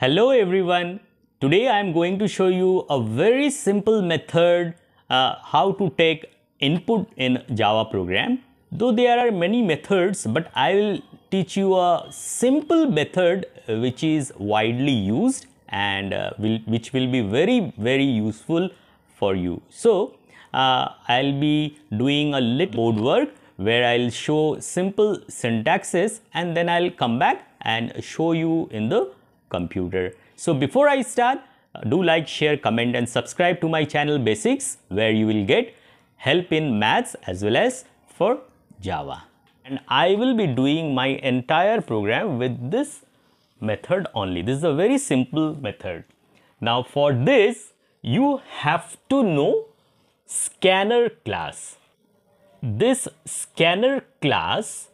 Hello everyone. Today I am going to show you a very simple method how to take input in Java program. Though there are many methods, but I will teach you a simple method which is widely used and which will be very useful for you. So I'll be doing a little code work where I'll show simple syntaxes and then I'll come back and show you in the computer. So before I start, do like, share, comment and subscribe to my channel Basics, where you will get help in maths as well as for Java. And I will be doing my entire program with this method only. This is a very simple method. Now for this, you have to know scanner class. This scanner class,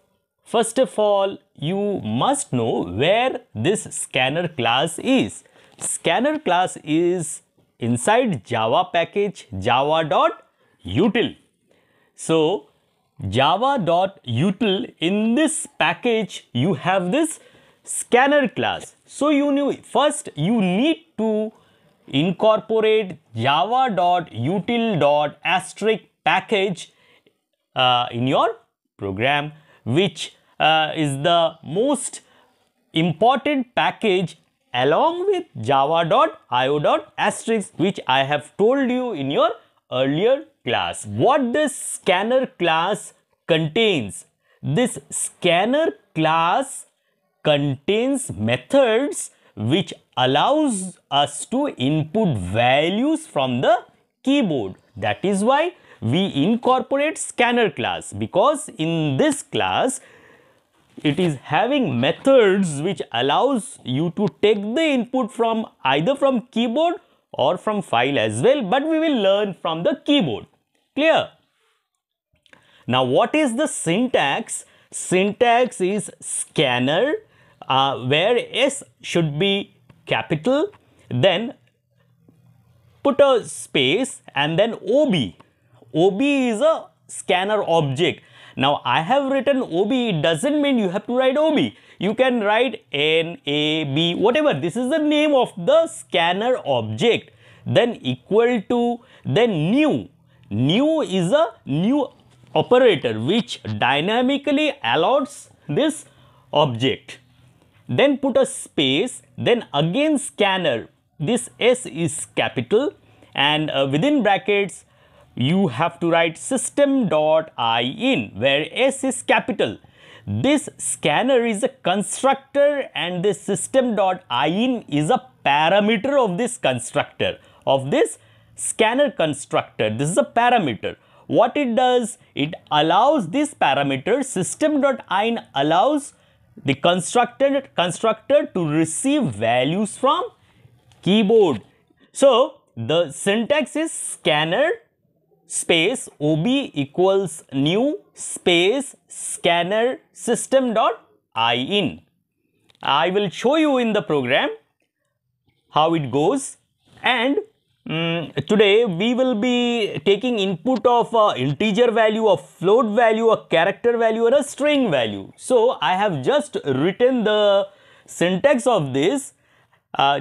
first of all, you must know where this scanner class is. Scanner class is inside Java package java.util. So java.util, in this package you have this scanner class. So first you need to incorporate java.util.asterisk package in your program, which is the most important package along with java.io.asterisk, which I have told you in your earlier class. What this scanner class contains? This scanner class contains methods which allows us to input values from the keyboard. That is why we incorporate scanner class, because in this class it is having methods which allows you to take the input from either from keyboard or from file as well, but we will learn from the keyboard. Clear? Now what is the syntax? Syntax is scanner, where S should be capital, then put a space and then OB. OB is a scanner object. Now I have written OB, it doesn't mean you have to write OB. You can write NAB, whatever. This is the name of the scanner object. Then equal to, then new. New is a new operator which dynamically allows this object. Then put a space, then again scanner. This S is capital and within brackets you have to write system.in, where S is capital. This scanner is a constructor and this system.in is a parameter of this constructor, of this scanner constructor. This is a parameter. What it does, it allows this parameter, system.in allows the constructor to receive values from keyboard. So the syntax is scanner space OB equals new space scanner system.in. I will show you in the program how it goes, and today we will be taking input of a integer value, a float value, a character value and a string value. So I have just written the syntax of this,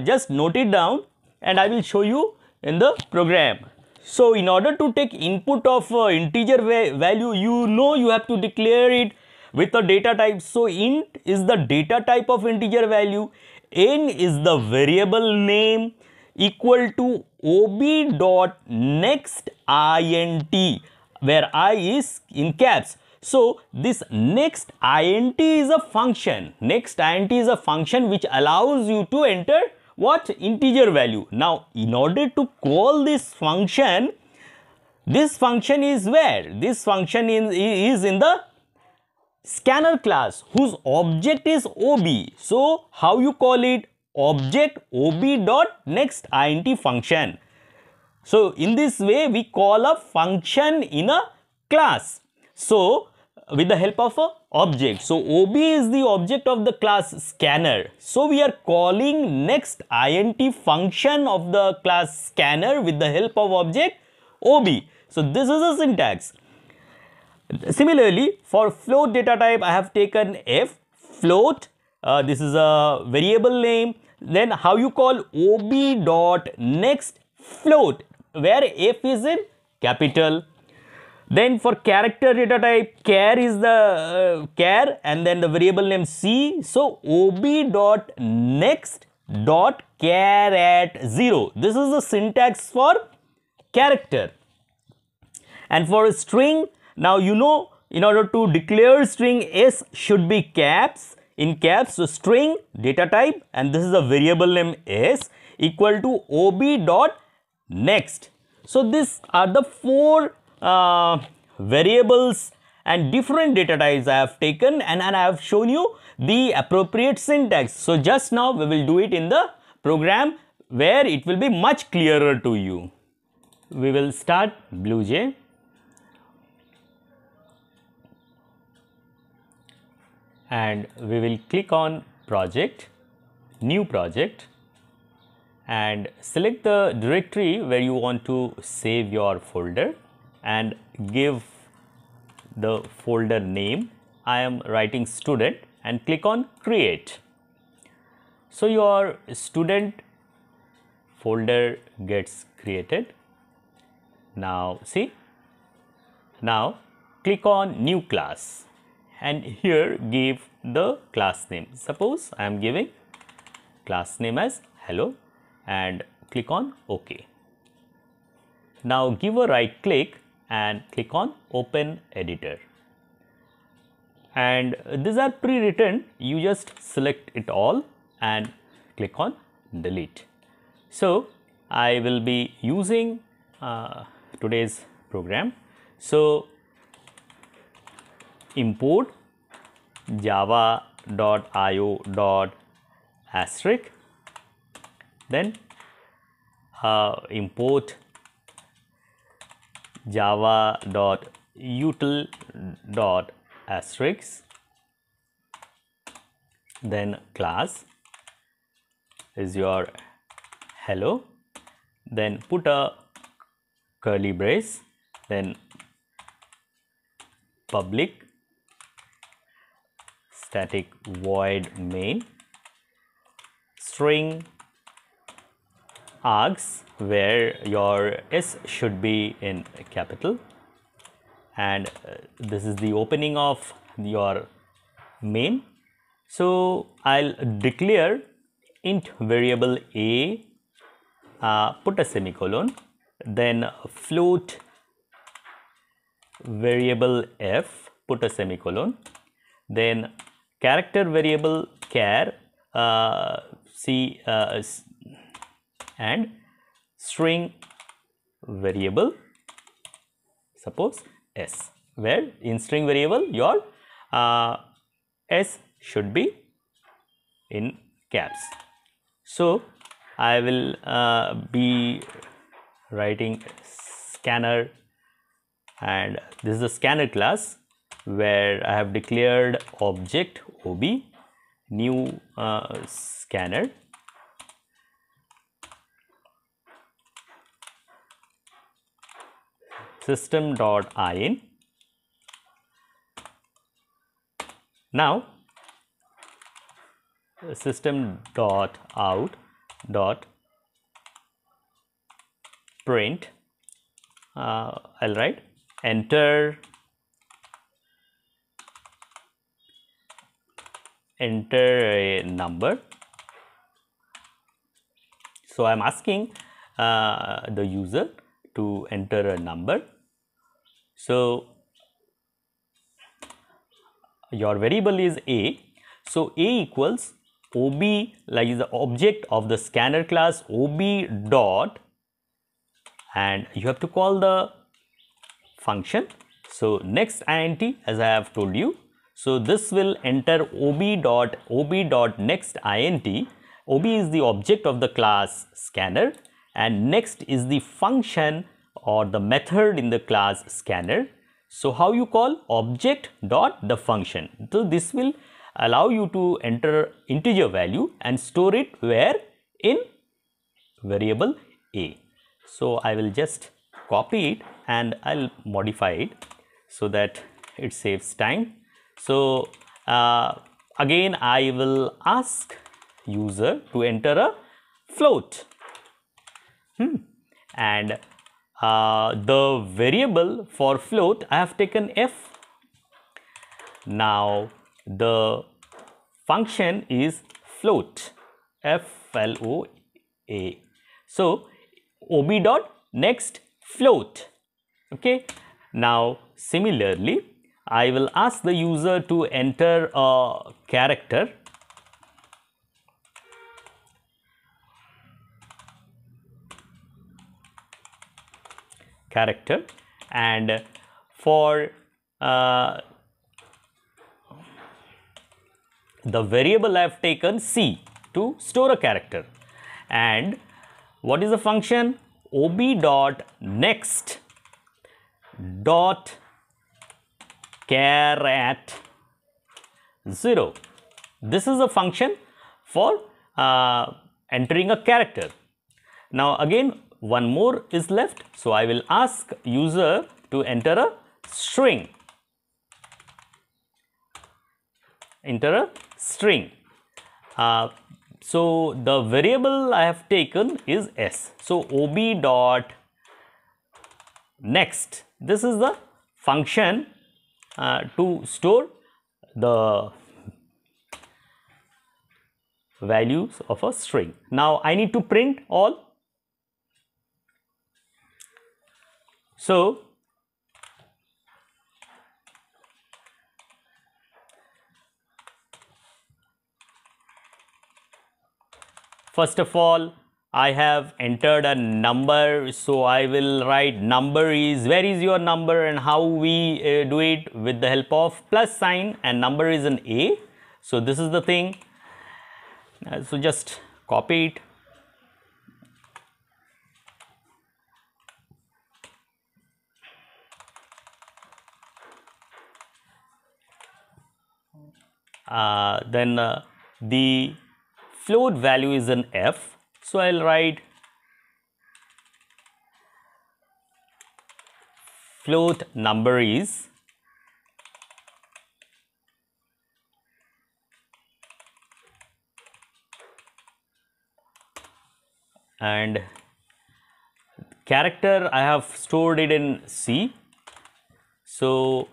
just note it down and I will show you in the program. So in order to take input of integer value, you have to declare it with a data type. So int is the data type of integer value, n is the variable name, equal to ob.next int, where I is in caps. So this next int is a function. Next int is a function which allows you to enter what? Integer value. Now in order to call this function is where? This function is in the scanner class whose object is OB. So how you call it? Object ob.nextInt function. So in this way we call a function in a class. So with the help of a object. So OB is the object of the class scanner. So we are calling next int function of the class scanner with the help of object OB. So this is a syntax. Similarly, for float data type I have taken F, float this is a variable name. Then how you call ob dot next float, where f is in capital. Then for character data type, char is the char and then the variable name c. So ob dot next dot char at 0. This is the syntax for character. And for a string, now you know, in order to declare string, s should be caps, in caps. So string data type, and this is a variable name s, equal to ob dot next. So these are the four variables and different data types I have taken, and I have shown you the appropriate syntax. So just now we will do it in the program where it will be much clearer to you. We will start BlueJ. And we will click on project, new project, and select the directory where you want to save your folder and give the folder name. I am writing student and click on create. So your student folder gets created. Now see, now click on new class and here give the class name. Suppose I am giving class name as hello and click on OK. Now give a right click and click on open editor. And these are pre-written, you just select it all and click on delete. So I will be using today's program. So import java.io.asterisk, then import java.util.asterisk, then class is your hello, then put a curly brace, then public static void main, string args where your s should be in capital, and this is the opening of your main. So I'll declare int variable a, put a semicolon, then float variable f, put a semicolon, then character variable char, c, and string variable suppose s, where in string variable your s should be in caps. So I will be writing scanner, and this is a scanner class where I have declared object ob new scanner, system.in. Now system.out.print, I'll write enter a number. So I am asking the user to enter a number. So your variable is a, so a equals ob, like is the object of the scanner class, ob dot, and you have to call the function. So next int, as I have told you, so this will enter ob dot next int. Ob is the object of the class scanner and next is the function or the method in the class scanner. So how you call object dot the function. So this will allow you to enter integer value and store it where? In variable a. So I will just copy it and I'll modify it so that it saves time. So again I will ask user to enter a float. And the variable for float I have taken f. Now the function is float, F-L-O-A. So ob dot next float. Okay. Now similarly I will ask the user to enter a character. And for the variable I have taken C to store a character. And what is the function? ob dot next dot char at 0. This is a function for entering a character. Now again one more is left, so I will ask user to enter a string. So the variable I have taken is s. So ob dot next, this is the function to store the values of a string. Now I need to print all. So first of all I have entered a number, so I will write number is, where is your number, and how we do it with the help of plus sign, and number is an A. So this is the thing. So just copy it. Then the float value is an f, so I'll write float number is and character I have stored it in C. So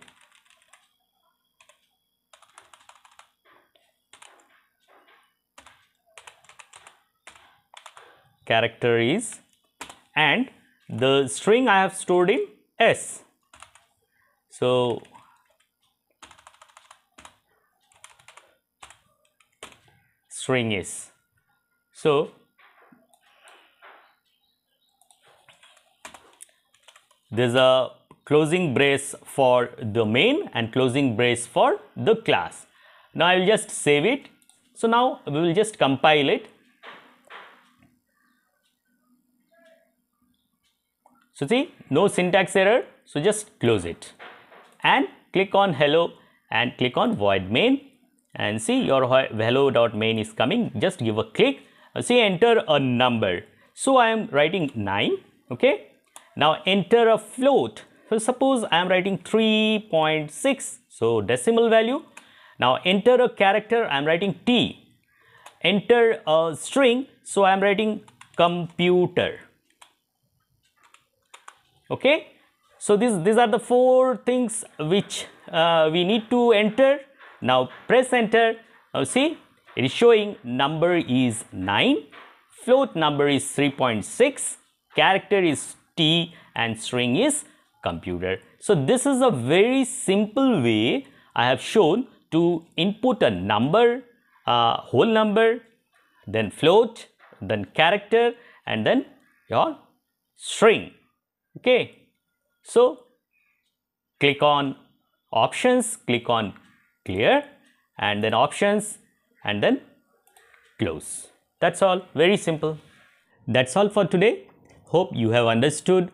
character is, and the string I have stored in S. So string is. So there's a closing brace for the main and closing brace for the class. Now I will just save it. So now we will just compile it. So see, no syntax error, so just close it and click on hello and click on void main, and see your hello.main is coming. Just give a click. See, enter a number. So I am writing 9. Okay. Now enter a float. So suppose I am writing 3.6. So decimal value. Now enter a character. I am writing T. Enter a string. So I am writing computer. Okay. So these are the 4 things which we need to enter. Now press enter. Now see, it is showing number is 9, float number is 3.6, character is T, and string is computer. So this is a very simple way I have shown to input a number, whole number, then float, then character, and then your string. Okay. So click on options, click on clear, and then options, and then close. That's all. Very simple. That's all for today. Hope you have understood.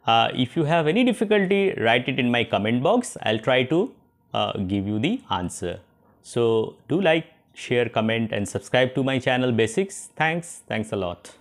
If you have any difficulty, write it in my comment box. I'll try to give you the answer. So do like, share, comment, and subscribe to my channel Basics. Thanks a lot.